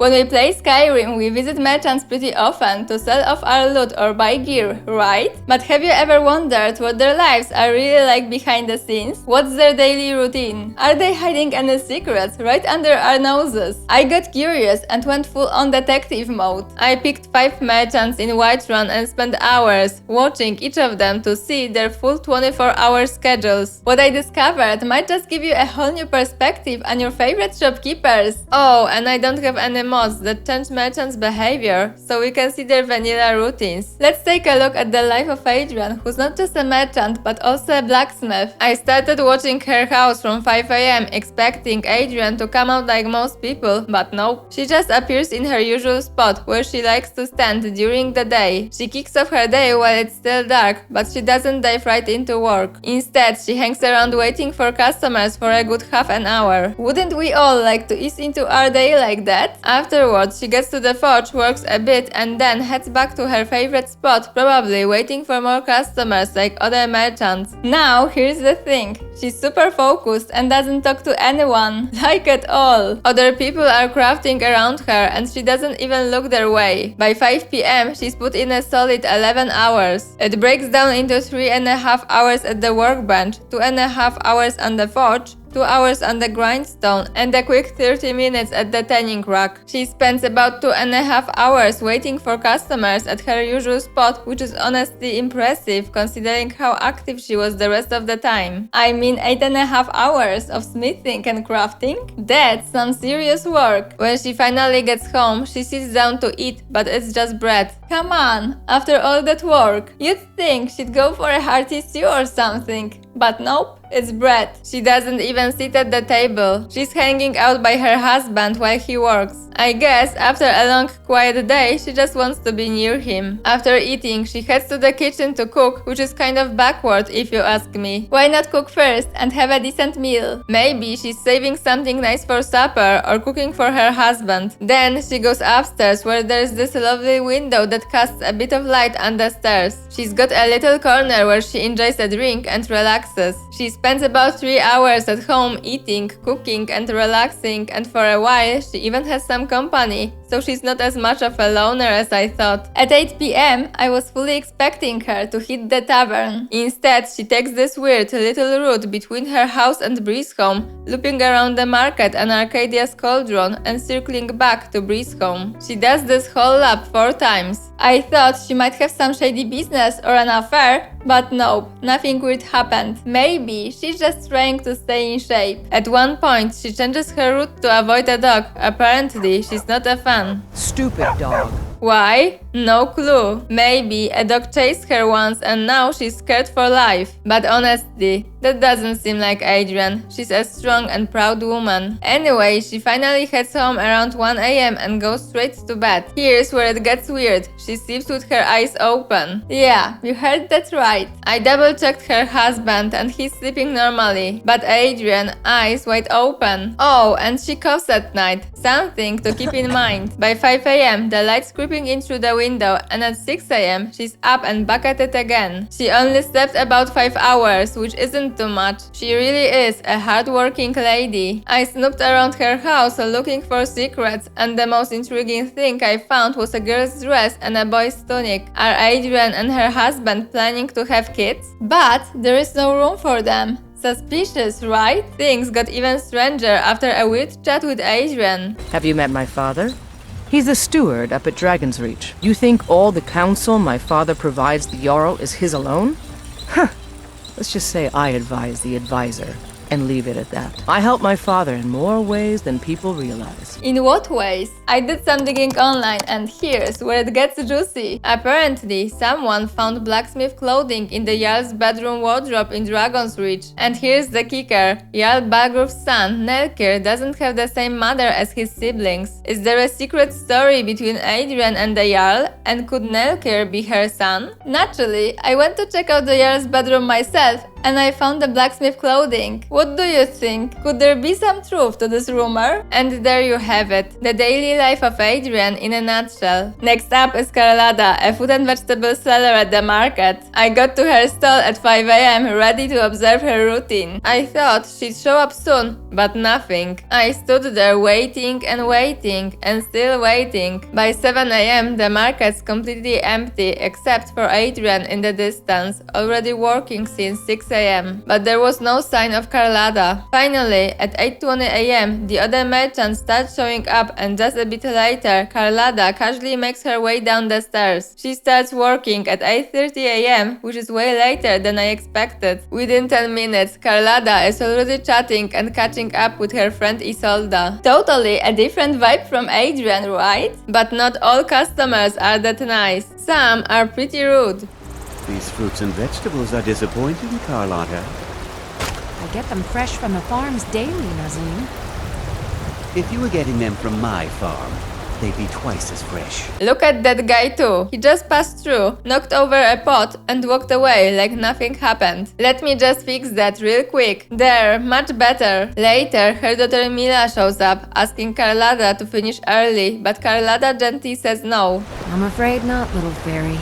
When we play Skyrim, we visit merchants pretty often to sell off our loot or buy gear, right? But have you ever wondered what their lives are really like behind the scenes? What's their daily routine? Are they hiding any secrets right under our noses? I got curious and went full-on detective mode. I picked 5 merchants in Whiterun and spent hours watching each of them to see their full 24-hour schedules. What I discovered might just give you a whole new perspective on your favorite shopkeepers. Oh, and I don't have any mods that change merchants' behavior, so we can see their vanilla routines. Let's take a look at the life of Adrian, who's not just a merchant but also a blacksmith. I started watching her house from 5 AM expecting Adrian to come out like most people, but nope. She just appears in her usual spot where she likes to stand during the day. She kicks off her day while it's still dark, but she doesn't dive right into work. Instead, she hangs around waiting for customers for a good half an hour. Wouldn't we all like to ease into our day like that? Afterwards, she gets to the forge, works a bit, and then heads back to her favorite spot, probably waiting for more customers like other merchants. Now, here's the thing. She's super focused and doesn't talk to anyone, like at all. Other people are crafting around her and she doesn't even look their way. By 5 PM, she's put in a solid 11 hours. It breaks down into 3.5 hours at the workbench, 2.5 hours on the forge, 2 hours on the grindstone, and a quick 30 minutes at the tanning rack. She spends about 2.5 hours waiting for customers at her usual spot, which is honestly impressive considering how active she was the rest of the time. I mean 8.5 hours of smithing and crafting? That's some serious work. When she finally gets home, she sits down to eat, but it's just bread. Come on, after all that work, you'd think she'd go for a hearty stew or something. But nope. It's bread. She doesn't even sit at the table. She's hanging out by her husband while he works. I guess after a long, quiet day, she just wants to be near him. After eating, she heads to the kitchen to cook, which is kind of backward if you ask me. Why not cook first and have a decent meal? Maybe she's saving something nice for supper or cooking for her husband. Then she goes upstairs where there's this lovely window that casts a bit of light on the stairs. She's got a little corner where she enjoys a drink and relaxes. She spends about 3 hours at home eating, cooking and relaxing, and for a while she even has some company, so she's not as much of a loner as I thought. At 8 PM, I was fully expecting her to hit the tavern. Instead, she takes this weird little route between her house and Breeze home, looping around the market and Arcadia's Cauldron and circling back to Breeze home. She does this whole lap 4 times. I thought she might have some shady business or an affair, but nope, nothing weird happened. Maybe she's just trying to stay in shape. At one point, she changes her route to avoid a dog. Apparently, she's not a fan. Stupid dog. Why? No clue. Maybe a dog chased her once and now she's scared for life. But honestly, that doesn't seem like Adrian. She's a strong and proud woman. Anyway, she finally heads home around 1 AM and goes straight to bed. Here's where it gets weird. She sleeps with her eyes open. Yeah, you heard that right. I double-checked her husband and he's sleeping normally. But Adrian, eyes wide open. Oh, and she coughs at night. Something to keep in mind. By 5 AM, the lights creeping in through the window, and at 6 AM, she's up and back at it again. She only slept about 5 hours, which isn't too much. She really is a hard-working lady. I snooped around her house looking for secrets, and the most intriguing thing I found was a girl's dress and a boy's tunic. Are Adrian and her husband planning to have kids? But there is no room for them. Suspicious, right? Things got even stranger after a weird chat with Adrian. Have you met my father? He's the steward up at Dragon's Reach. You think all the counsel my father provides the Jarl is his alone? Huh. Let's just say I advise the advisor, and leave it at that. I help my father in more ways than people realize. In what ways? I did some digging online and here's where it gets juicy. Apparently, someone found blacksmith clothing in the Jarl's bedroom wardrobe in Dragon's Reach. And here's the kicker. Jarl Balgruf's son, Nelkir, doesn't have the same mother as his siblings. Is there a secret story between Adrian and the Jarl? And could Nelkir be her son? Naturally, I went to check out the Jarl's bedroom myself and I found the blacksmith clothing. What do you think? Could there be some truth to this rumor? And there you have it, the daily life of Adrian in a nutshell. Next up is Carlada, a fruit and vegetable seller at the market. I got to her stall at 5 a.m. ready to observe her routine. I thought she'd show up soon, but nothing. I stood there waiting and still waiting. By 7 a.m. the market's completely empty except for Adrian in the distance, already working since 6 a.m. But there was no sign of Carlada. Finally, at 8:20 a.m. the other merchants start showing up, and just a bit later, Carlada casually makes her way down the stairs. She starts working at 8:30 a.m., which is way later than I expected. Within 10 minutes, Carlada is already chatting and catching up with her friend Isolda. Totally a different vibe from Adrian, right? But not all customers are that nice. Some are pretty rude. These fruits and vegetables are disappointing, Carlotta. I get them fresh from the farms daily, Nazim. If you were getting them from my farm, they'd be twice as fresh. Look at that guy too. He just passed through, knocked over a pot and walked away like nothing happened. Let me just fix that real quick. There, much better. Later, her daughter Mila shows up, asking Carlada to finish early, but Carlada gently says no. I'm afraid not, little fairy.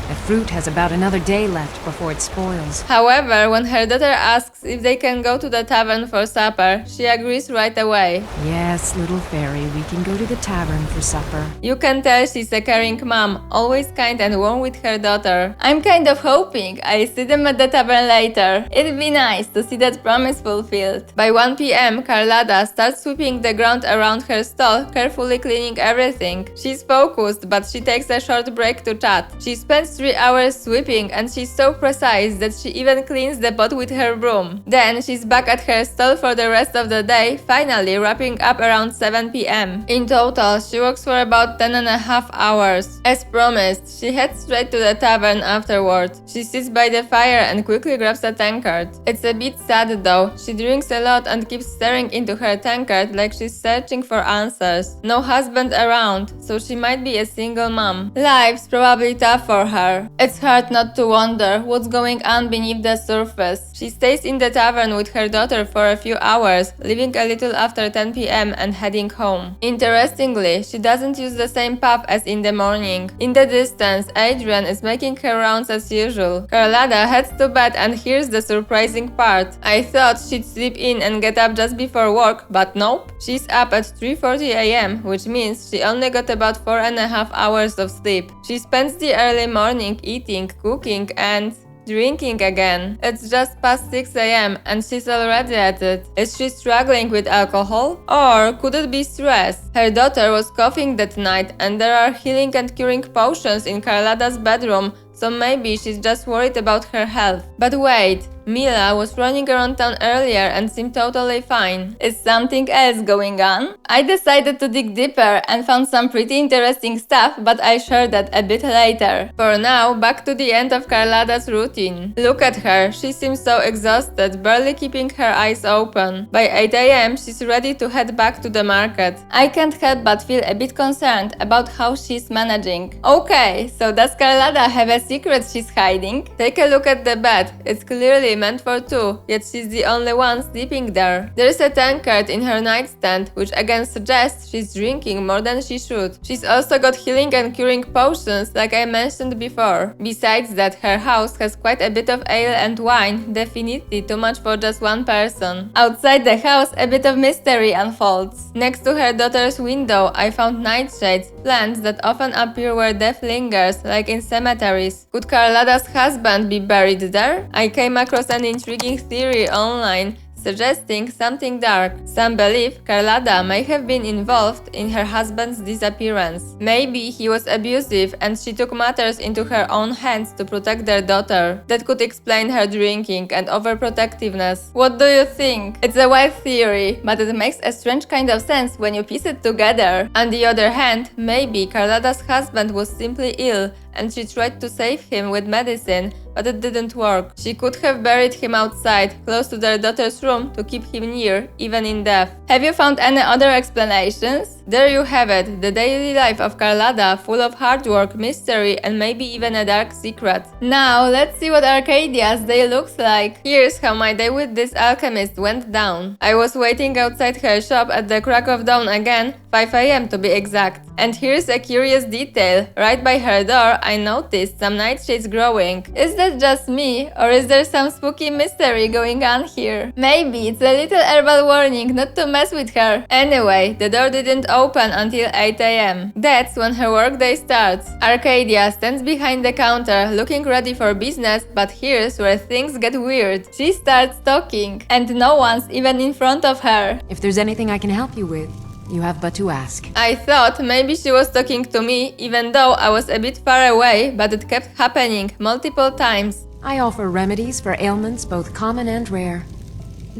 The fruit has about another day left before it spoils. However, when her daughter asks if they can go to the tavern for supper, she agrees right away. Yes, little fairy, we can go to the tavern for supper. You can tell she's a caring mom, always kind and warm with her daughter. I'm kind of hoping I see them at the tavern later. It'd be nice to see that promise fulfilled. By 1 p.m., Carlada starts sweeping the ground around her stall, carefully cleaning everything. She's focused, but she takes a short break to chat. She spends 3 hours sweeping, and she's so precise that she even cleans the pot with her broom. Then she's back at her stall for the rest of the day, finally wrapping up around 7 p.m. In total, she works for about 10.5 hours. As promised, she heads straight to the tavern afterward. She sits by the fire and quickly grabs a tankard. It's a bit sad though. She drinks a lot and keeps staring into her tankard like she's searching for answers. No husband around, so she might be a single mom. Life's probably tough for her. It's hard not to wonder what's going on beneath the surface. She stays in the tavern with her daughter for a few hours, leaving a little after 10 p.m. and heading home. Interestingly, she doesn't use the same path as in the morning. In the distance, Adrian is making her rounds as usual. Carlada heads to bed and here's the surprising part. I thought she'd sleep in and get up just before work, but nope. She's up at 3:40 a.m., which means she only got about 4.5 hours of sleep. She spends the early morning eating, cooking, and drinking again. It's just past 6 a.m. and she's already at it. Is she struggling with alcohol? Or could it be stress? Her daughter was coughing that night and there are healing and curing potions in Carlada's bedroom, so maybe she's just worried about her health. But wait, Mila was running around town earlier and seemed totally fine. Is something else going on? I decided to dig deeper and found some pretty interesting stuff, but I'll share that a bit later. For now, back to the end of Carlada's routine. Look at her, she seems so exhausted, barely keeping her eyes open. By 8 a.m., she's ready to head back to the market. I can't help but feel a bit concerned about how she's managing. Okay, so does Carlada have a secret she's hiding? Take a look at the bed. It's clearly meant for two, yet she's the only one sleeping there. There's a tankard in her nightstand, which again suggests she's drinking more than she should. She's also got healing and curing potions, like I mentioned before. Besides that, her house has quite a bit of ale and wine, definitely too much for just one person. Outside the house, a bit of mystery unfolds. Next to her daughter's window, I found nightshades, plants that often appear where death lingers, like in cemeteries. Could Carlada's husband be buried there? I came across an intriguing theory online suggesting something dark. Some believe Carlada may have been involved in her husband's disappearance. Maybe he was abusive and she took matters into her own hands to protect their daughter. That could explain her drinking and overprotectiveness. What do you think? It's a wild theory, but it makes a strange kind of sense when you piece it together. On the other hand, maybe Carlada's husband was simply ill and she tried to save him with medicine, but it didn't work. She could have buried him outside, close to their daughter's room, to keep him near, even in death. Have you found any other explanations? There you have it, the daily life of Carlada, full of hard work, mystery, and maybe even a dark secret. Now, let's see what Arcadia's day looks like. Here's how my day with this alchemist went down. I was waiting outside her shop at the crack of dawn again, 5 AM to be exact. And here's a curious detail. Right by her door, I noticed some nightshades growing. Is that just me, or is there some spooky mystery going on here? Maybe it's a little herbal warning not to mess with her. Anyway, the door didn't open until 8 AM. That's when her workday starts. Arcadia stands behind the counter, looking ready for business, but here's where things get weird. She starts talking, and no one's even in front of her. If there's anything I can help you with, you have but to ask. I thought maybe she was talking to me, even though I was a bit far away, but it kept happening multiple times. I offer remedies for ailments both common and rare.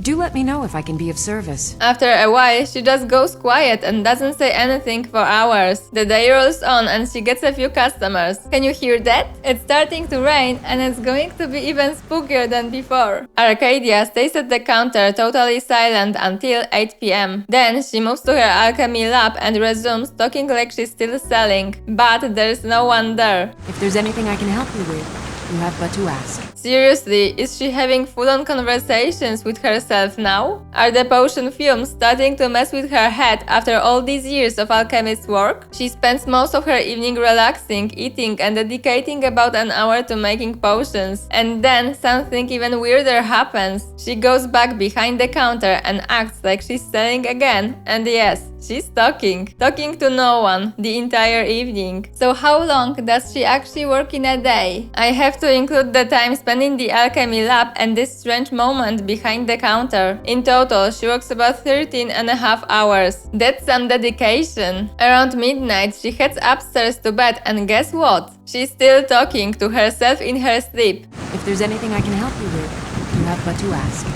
Do let me know if I can be of service. After a while, she just goes quiet and doesn't say anything for hours. The day rolls on and she gets a few customers. Can you hear that? It's starting to rain and it's going to be even spookier than before. Arcadia stays at the counter totally silent until 8 PM. Then she moves to her alchemy lab and resumes talking like she's still selling. But there's no one there. If there's anything I can help you with, you have but to ask. Seriously, is she having full-on conversations with herself now? Are the potion fumes starting to mess with her head after all these years of alchemist's work? She spends most of her evening relaxing, eating, and dedicating about an hour to making potions. And then something even weirder happens. She goes back behind the counter and acts like she's selling again. And yes, she's talking to no one the entire evening. So how long does she actually work in a day? I have to include the time spent in the alchemy lab and this strange moment behind the counter. In total, she works about 13.5 hours. That's some dedication. Around midnight, she heads upstairs to bed and guess what? She's still talking to herself in her sleep. If there's anything I can help you with, you have but to ask.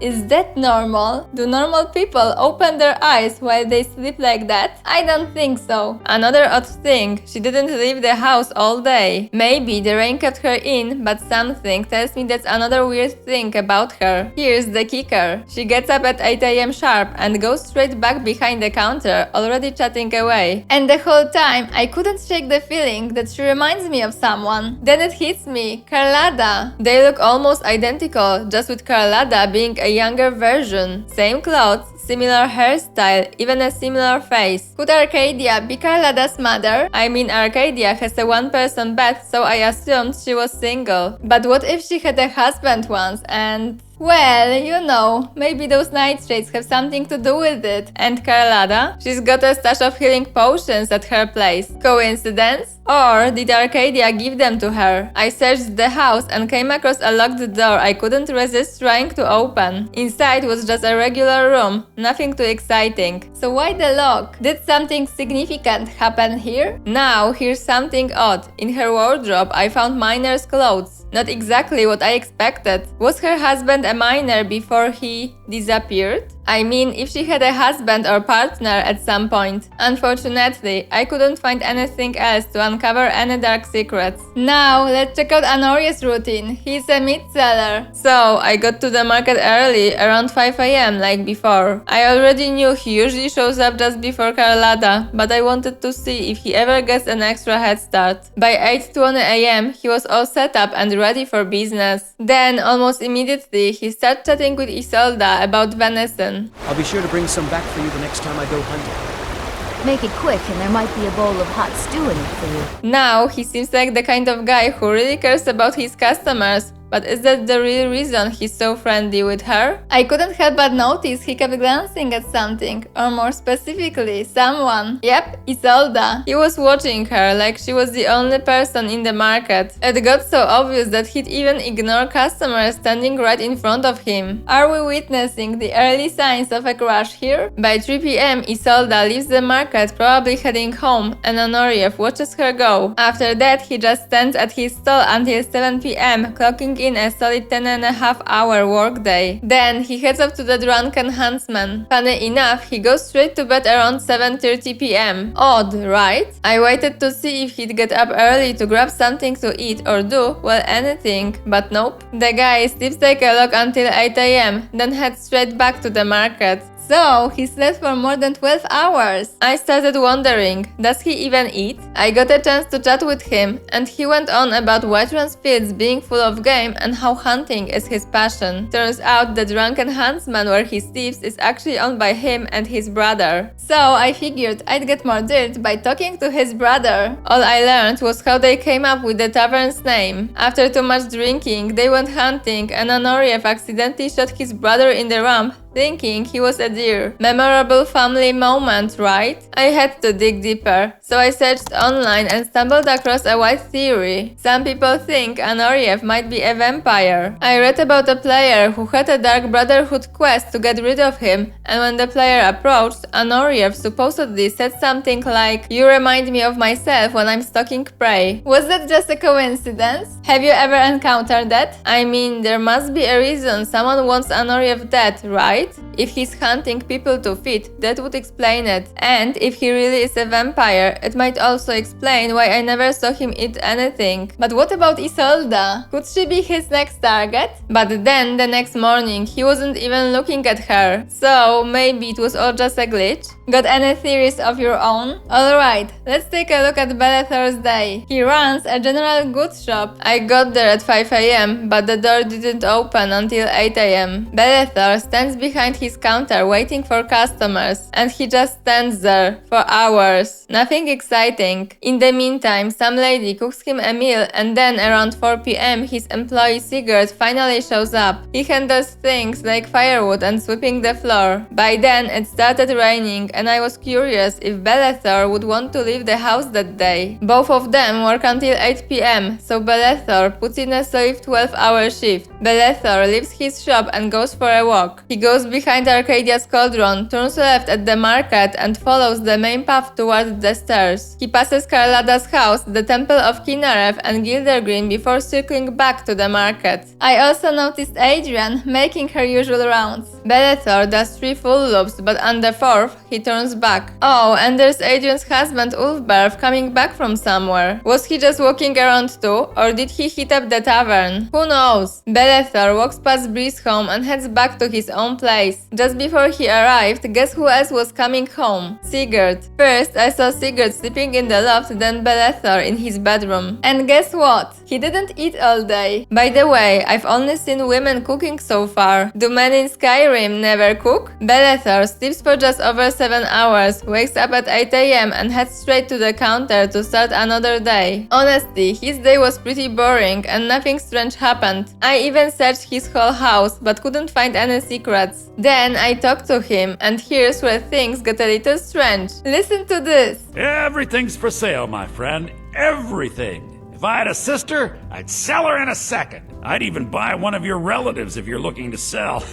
Is that normal? Do normal people open their eyes while they sleep like that? I don't think so. Another odd thing, she didn't leave the house all day. Maybe the rain kept her in, but something tells me that's another weird thing about her. Here's the kicker. She gets up at 8 AM sharp and goes straight back behind the counter, already chatting away. And the whole time, I couldn't shake the feeling that she reminds me of someone. Then it hits me, Carlada. They look almost identical, just with Carlada being a younger version. Same clothes, similar hairstyle, even a similar face. Could Arcadia be Carlada's mother? I mean, Arcadia has a one-person bed, so I assumed she was single. But what if she had a husband once and... well, you know, maybe those nightshades have something to do with it. And Carlada? She's got a stash of healing potions at her place. Coincidence? Or did Arcadia give them to her? I searched the house and came across a locked door I couldn't resist trying to open. Inside was just a regular room, nothing too exciting. So why the lock? Did something significant happen here? Now, here's something odd. In her wardrobe, I found miner's clothes. Not exactly what I expected. Was her husband a miner before he disappeared? I mean, if she had a husband or partner at some point. Unfortunately, I couldn't find anything else to uncover any dark secrets. Now, let's check out Honoria's routine. He's a meat seller. So, I got to the market early, around 5 AM like before. I already knew he usually shows up just before Carlada, but I wanted to see if he ever gets an extra head start. By 8:20 AM, he was all set up and ready for business. Then, almost immediately, he started chatting with Isolda about venison. I'll be sure to bring some back for you the next time I go hunting. Make it quick and there might be a bowl of hot stew in it for you. Now, he seems like the kind of guy who really cares about his customers. But is that the real reason he's so friendly with her? I couldn't help but notice he kept glancing at something, or more specifically, someone. Yep, Isolda. He was watching her like she was the only person in the market. It got so obvious that he'd even ignore customers standing right in front of him. Are we witnessing the early signs of a crush here? By 3 PM, Isolda leaves the market, probably heading home, and Honoriev watches her go. After that, he just stands at his stall until 7 PM, clocking in a solid 10.5-hour workday. Then he heads up to the drunken huntsman. Funny enough, he goes straight to bed around 7:30 PM. Odd, right? I waited to see if he'd get up early to grab something to eat or do, well, anything, but nope. The guy sleeps like a log until 8 AM, then heads straight back to the market. So, he slept for more than 12 hours. I started wondering, does he even eat? I got a chance to chat with him, and he went on about Whiterun's fields being full of game and how hunting is his passion. Turns out the drunken huntsman where he sleeps is actually owned by him and his brother. So, I figured I'd get more dirt by talking to his brother. All I learned was how they came up with the tavern's name. After too much drinking, they went hunting and Honoriev accidentally shot his brother in the rump, thinking he was a deer. Memorable family moment, right? I had to dig deeper, so I searched online and stumbled across a wild theory. Some people think Honoriev might be a vampire. I read about a player who had a Dark Brotherhood quest to get rid of him, and when the player approached, Honoriev supposedly said something like, "You remind me of myself when I'm stalking prey." Was that just a coincidence? Have you ever encountered that? I mean, there must be a reason someone wants Honoriev dead, right? If he's hunting people to feed, that would explain it. And if he really is a vampire, it might also explain why I never saw him eat anything. But what about Isolda? Could she be his next target? But then, the next morning, he wasn't even looking at her. So, maybe it was all just a glitch? Got any theories of your own? Alright, let's take a look at Belethor's day. He runs a general goods shop. I got there at 5 AM, but the door didn't open until 8 AM. Belethor stands behind his counter waiting for customers, and he just stands there for hours. Nothing exciting. In the meantime, some lady cooks him a meal, and then around 4 PM his employee Sigurd finally shows up. He handles things like firewood and sweeping the floor. By then it started raining, and I was curious if Belethor would want to leave the house that day. Both of them work until 8 PM, so Belethor puts in a solid 12-hour shift. Belethor leaves his shop and goes for a walk. He goes behind Arcadia's cauldron, turns left at the market and follows the main path towards the stairs. He passes Karlada's house, the temple of Kinnarev and Gildergreen before circling back to the market. I also noticed Adrian making her usual rounds. Belethor does 3 full loops, but on the 4th, he turns back. Oh, and there's Adrian's husband Ulfberth coming back from somewhere. Was he just walking around too, or did he hit up the tavern? Who knows? Belethor walks past Bree's home and heads back to his own place. Just before he arrived, guess who else was coming home? Sigurd. First, I saw Sigurd sleeping in the loft, then Belethor in his bedroom. And guess what? He didn't eat all day. By the way, I've only seen women cooking so far. Do men in Skyrim never cook? Belethor sleeps for just over 7 hours, wakes up at 8 AM and heads straight to the counter to start another day. Honestly, his day was pretty boring and nothing strange happened. I even searched his whole house but couldn't find any secrets. Then I talked to him, and here's where things got a little strange. Listen to this. Everything's for sale, my friend. Everything. If I had a sister, I'd sell her in a second. I'd even buy one of your relatives if you're looking to sell.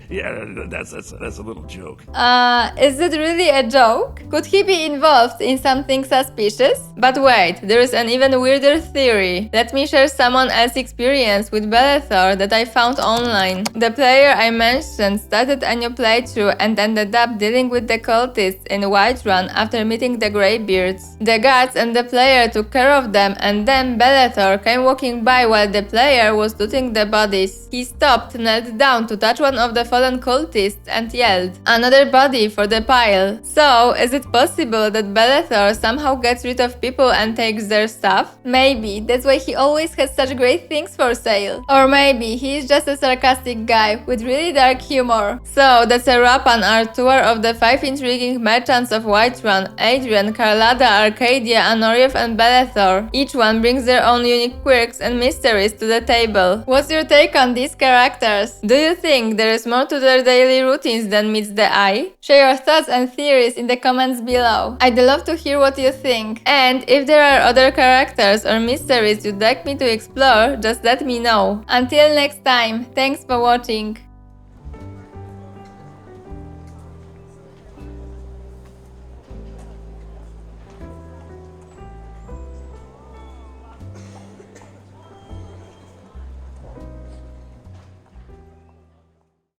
Yeah, that's a little joke. Is it really a joke? Could he be involved in something suspicious? But wait, there is an even weirder theory. Let me share someone else's experience with Belethor that I found online. The player I mentioned started a new playthrough and ended up dealing with the cultists in Whiterun after meeting the Greybeards. The guards and the player took care of them, and then Belethor came walking by while the player was looting the bodies. He stopped, knelt down to touch one of the fallen cultists and yelled, "Another body for the pile." So, is it possible that Belethor somehow gets rid of people and takes their stuff? Maybe that's why he always has such great things for sale. Or maybe he is just a sarcastic guy with really dark humor. So, that's a wrap on our tour of the 5 intriguing merchants of Whiterun: Adrian, Karlada, Arcadia, Honoriev and Belethor. Each one brings their own unique quirks and mysteries to the table. What's your take on these characters? Do you think there is more to their daily routines than meets the eye? Share your thoughts and theories in the comments below. I'd love to hear what you think. And if there are other characters or mysteries you'd like me to explore, just let me know. Until next time, thanks for watching.